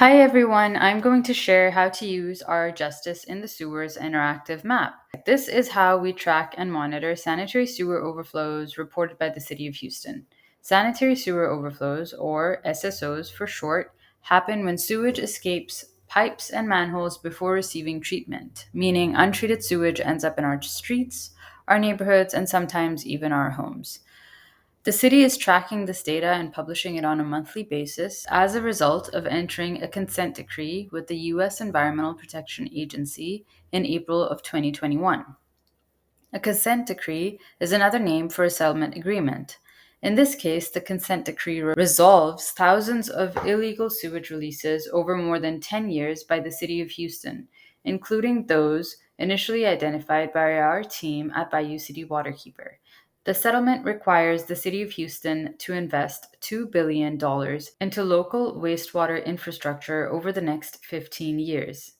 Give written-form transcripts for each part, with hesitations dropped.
Hi everyone, I'm going to share how to use our Justice in the Sewers interactive map. This is how we track and monitor sanitary sewer overflows reported by the City of Houston. Sanitary sewer overflows, or SSOs for short, happen when sewage escapes pipes and manholes before receiving treatment, meaning untreated sewage ends up in our streets, our neighborhoods, and sometimes even our homes. The city is tracking this data and publishing it on a monthly basis as a result of entering a consent decree with the U.S. Environmental Protection Agency in April of 2021. A consent decree is another name for a settlement agreement. In this case, the consent decree resolves thousands of illegal sewage releases over more than 10 years by the City of Houston, including those initially identified by our team at Bayou City Waterkeeper. The settlement requires the City of Houston to invest $2 billion into local wastewater infrastructure over the next 15 years.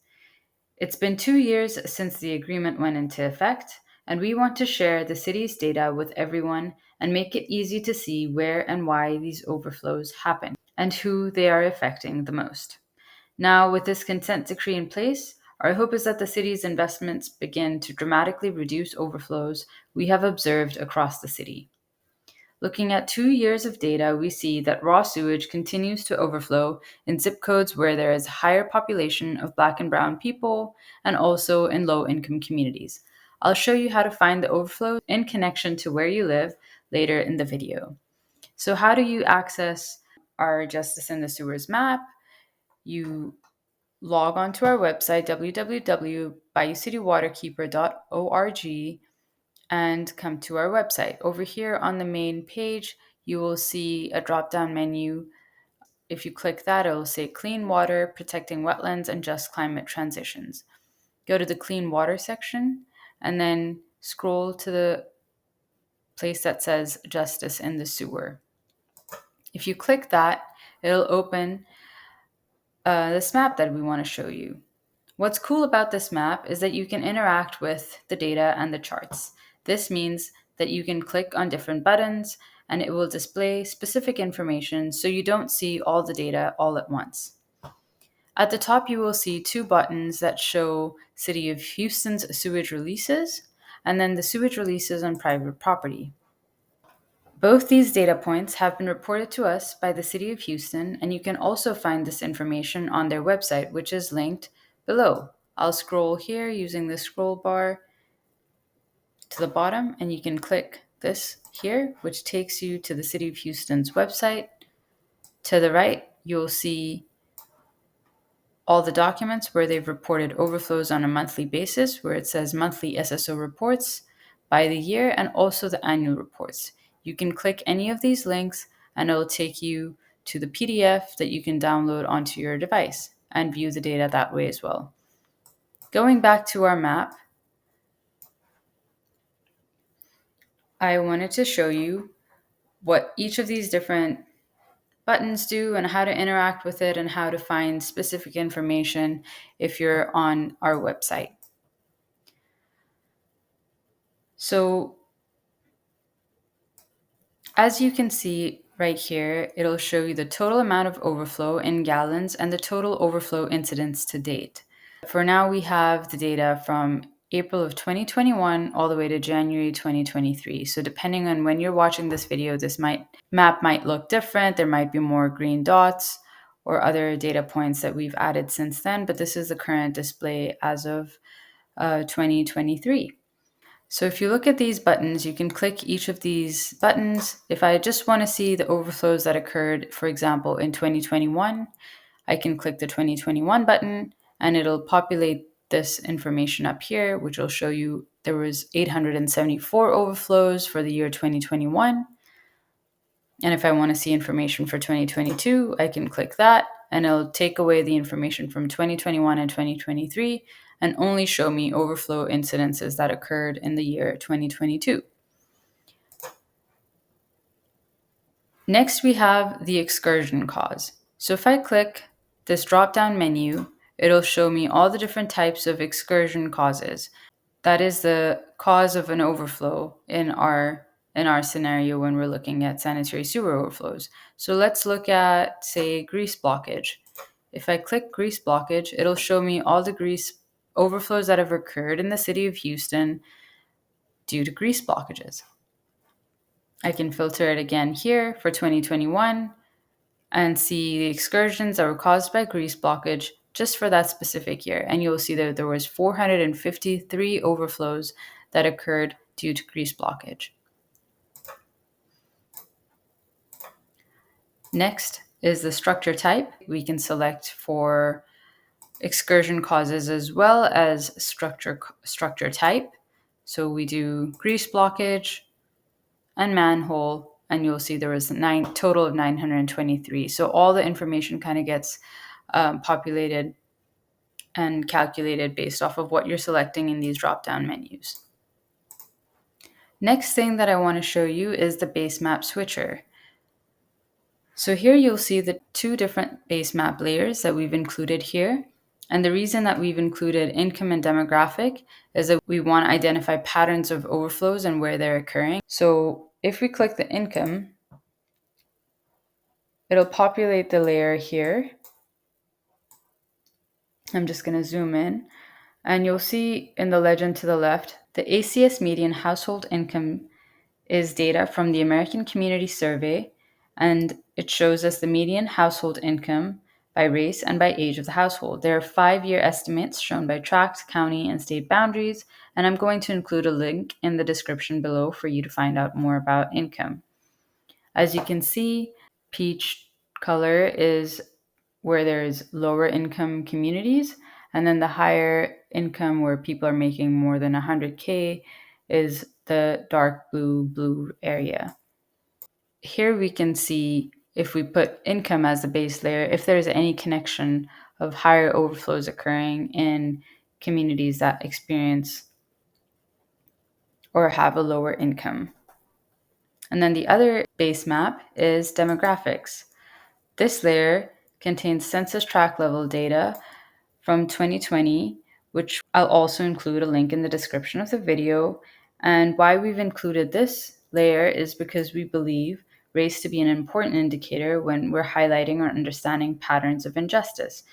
It's been 2 years since the agreement went into effect, and we want to share the city's data with everyone and make it easy to see where and why these overflows happen and who they are affecting the most. Now, with this consent decree in place, our hope is that the city's investments begin to dramatically reduce overflows we have observed across the city. Looking at 2 years of data, we see that raw sewage continues to overflow in zip codes where there is a higher population of Black and Brown people and also in low income communities. I'll show you how to find the overflow in connection to where you live later in the video. So, how do you access our Justice in the Sewers map? You log on to our website, www.bayoucitywaterkeeper.org, and come to our website. Over here on the main page, you will see a drop down menu. If you click that, it will say Clean Water, Protecting Wetlands, and Just Climate Transitions. Go to the Clean Water section and then scroll to the place that says Justice in the Sewer. If you click that, it'll open this map that we want to show you. What's cool about this map is that you can interact with the data and the charts. This means that you can click on different buttons and it will display specific information so you don't see all the data all at once. At the top, you will see two buttons that show City of Houston's sewage releases and then the sewage releases on private property. Both these data points have been reported to us by the City of Houston, and you can also find this information on their website, which is linked below. I'll scroll here using the scroll bar to the bottom, and you can click this here, which takes you to the City of Houston's website. To the right, you'll see all the documents where they've reported overflows on a monthly basis, where it says monthly SSO reports by the year and also the annual reports. You can click any of these links and it'll take you to the PDF that you can download onto your device and view the data that way as well. Going back to our map, I wanted to show you what each of these different buttons do and how to interact with it and how to find specific information if you're on our website. So as you can see right here, it'll show you the total amount of overflow in gallons and the total overflow incidents to date. For now, we have the data from April of 2021 all the way to January 2023. So depending on when you're watching this video, this map might look different. There might be more green dots or other data points that we've added since then, but this is the current display as of 2023. So if you look at these buttons, you can click each of these buttons. If I just want to see the overflows that occurred, for example, in 2021, I can click the 2021 button and it'll populate this information up here, which will show you there was 874 overflows for the year 2021. And if I want to see information for 2022, I can click that and it'll take away the information from 2021 and 2023 and only show me overflow incidences that occurred in the year 2022. Next, we have the excursion cause. So if I click this drop-down menu, it'll show me all the different types of excursion causes. That is the cause of an overflow in our scenario when we're looking at sanitary sewer overflows. So let's look at, say, grease blockage. if I click grease blockage, it'll show me all the grease overflows that have occurred in the city of Houston due to grease blockages. I can filter it again here for 2021 and see the excursions that were caused by grease blockage just for that specific year. And you'll see that there was 453 overflows that occurred due to grease blockage. Next is the structure type. We can select for excursion causes as well as structure type. So we do grease blockage and manhole, and you'll see there was total of 923. So all the information kind of gets populated and calculated based off of what you're selecting in these drop-down menus. Next thing that I want to show you is the base map switcher. So here you'll see the two different base map layers that we've included here. And the reason that we've included income and demographic is that we want to identify patterns of overflows and where they're occurring. So if we click the income, it'll populate the layer here. I'm just going to zoom in, and you'll see in the legend to the left, the ACS median household income is data from the American Community Survey, and it shows us the median household income by race and by age of the household. There are 5-year estimates shown by tract, county, and state boundaries, and I'm going to include a link in the description below for you to find out more about income. As you can see, peach color is where there's lower income communities, and then the higher income where people are making more than 100K is the dark blue area. Here we can see, if we put income as the base layer, if there's any connection of higher overflows occurring in communities that experience or have a lower income. And then the other base map is demographics. This layer contains census tract level data from 2020, which I'll also include a link in the description of the video. And why we've included this layer is because we believe race to be an important indicator when we're highlighting or understanding patterns of injustice.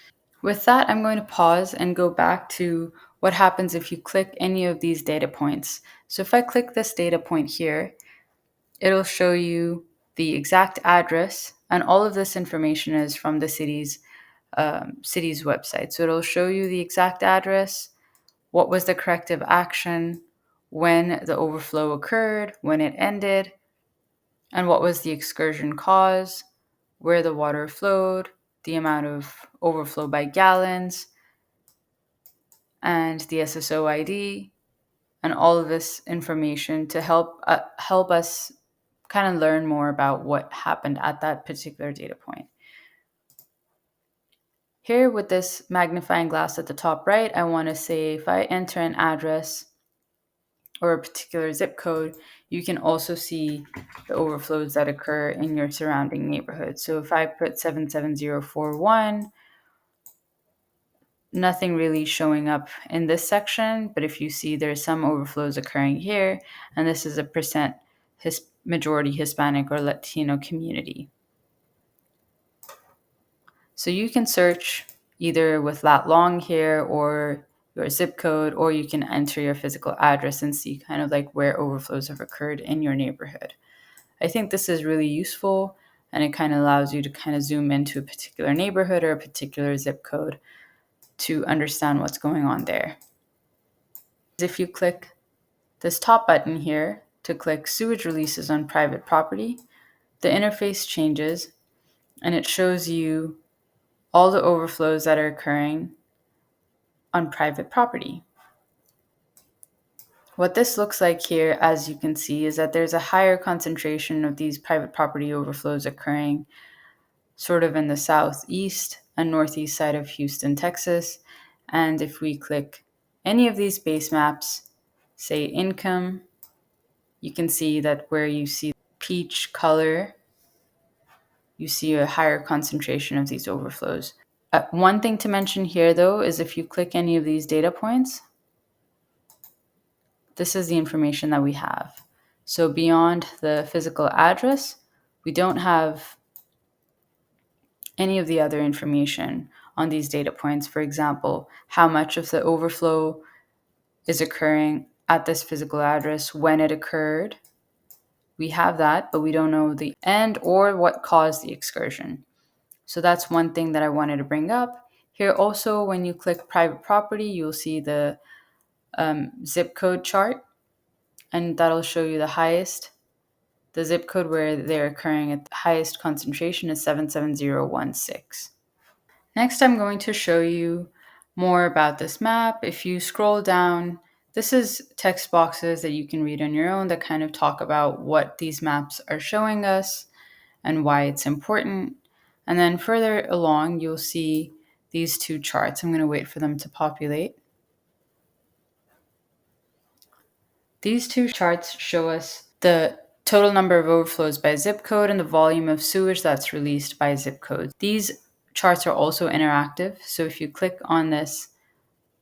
With that, I'm going to pause and go back to what happens if you click any of these data points. So if I click this data point here, it'll show you the exact address, and all of this information is from the city's website. So it'll show you the exact address, what was the corrective action, when the overflow occurred, when it ended, and what was the excursion cause, where the water flowed, the amount of overflow by gallons, and the SSO ID, and all of this information to help us kind of learn more about what happened at that particular data point. Here with this magnifying glass at the top right, I want to say if I enter an address or a particular zip code, you can also see the overflows that occur in your surrounding neighborhood. So if I put 77041, nothing really showing up in this section, but if you see there's some overflows occurring here, and this is a percent majority Hispanic or Latino community. So you can search either with lat long here or your zip code, or you can enter your physical address and see kind of like where overflows have occurred in your neighborhood. I think this is really useful, and it kind of allows you to kind of zoom into a particular neighborhood or a particular zip code to understand what's going on there. If you click this top button here to click sewage releases on private property, the interface changes and it shows you all the overflows that are occurring on private property. What this looks like here, as you can see, is that there's a higher concentration of these private property overflows occurring sort of in the southeast and northeast side of Houston, Texas. And if we click any of these base maps, say income, you can see that where you see peach color, you see a higher concentration of these overflows. One thing to mention here, though, is if you click any of these data points, this is the information that we have. So beyond the physical address, we don't have any of the other information on these data points. For example, how much of the overflow is occurring at this physical address, when it occurred. We have that, but we don't know the end or what caused the excursion. So that's one thing that I wanted to bring up. Here also, when you click private property, you'll see the zip code chart, and that'll show you the highest. The zip code where they're occurring at the highest concentration is 77016. Next, I'm going to show you more about this map. If you scroll down, this is text boxes that you can read on your own that kind of talk about what these maps are showing us and why it's important. And then further along, you'll see these two charts. I'm going to wait for them to populate. These two charts show us the total number of overflows by zip code and the volume of sewage that's released by zip code. These charts are also interactive, so if you click on this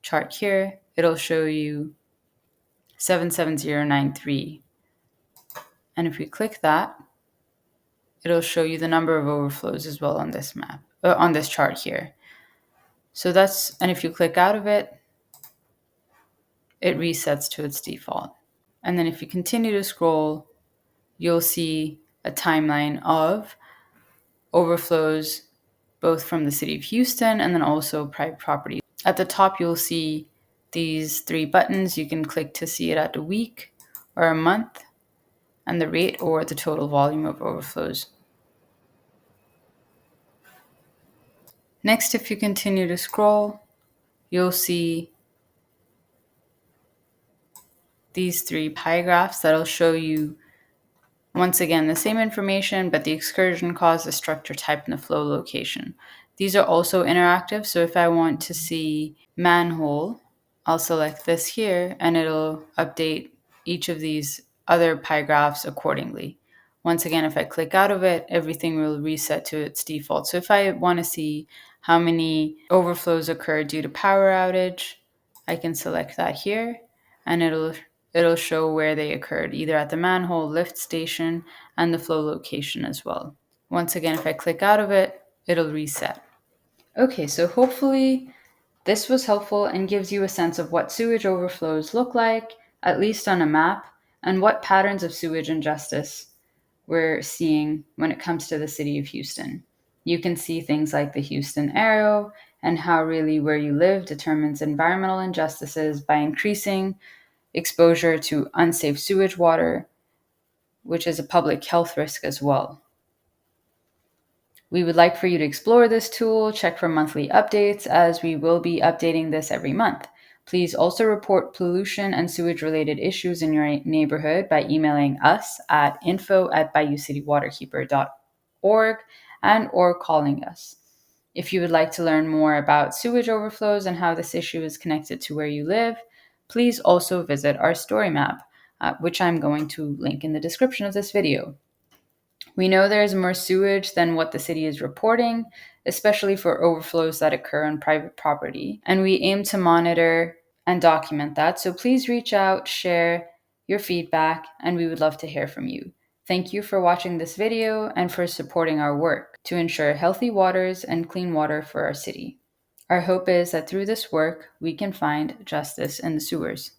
chart here, it'll show you 77093. And if we click that, it'll show you the number of overflows as well on this map, on this chart here. So and if you click out of it, it resets to its default. And then if you continue to scroll, you'll see a timeline of overflows both from the city of Houston and then also private property. At the top, you'll see these three buttons. You can click to see it at a week or a month, and the rate or the total volume of overflows. Next, if you continue to scroll, you'll see these three pie graphs that'll show you, once again, the same information, but the excursion cause, the structure type, and the flow location. These are also interactive, so if I want to see manhole, I'll select this here, and it'll update each of these other pie graphs accordingly. Once again, if I click out of it, everything will reset to its default. So if I want to see how many overflows occur due to power outage, I can select that here, and it'll show where they occurred, either at the manhole, lift station, and the flow location as well. Once again, if I click out of it, it'll reset. Okay, so hopefully this was helpful and gives you a sense of what sewage overflows look like, at least on a map, and what patterns of sewage injustice we're seeing when it comes to the city of Houston. You can see things like the Houston arrow and how really where you live determines environmental injustices by increasing exposure to unsafe sewage water, which is a public health risk as well. We would like for you to explore this tool, check for monthly updates, as we will be updating this every month. Please also report pollution and sewage-related issues in your neighborhood by emailing us at info@bayoucitywaterkeeper.org and or calling us. If you would like to learn more about sewage overflows and how this issue is connected to where you live, please also visit our story map, which I'm going to link in the description of this video. We know there is more sewage than what the city is reporting, especially for overflows that occur on private property, and we aim to monitor and document that. So please reach out, share your feedback, and we would love to hear from you. Thank you for watching this video and for supporting our work to ensure healthy waters and clean water for our city. Our hope is that through this work, we can find justice in the sewers.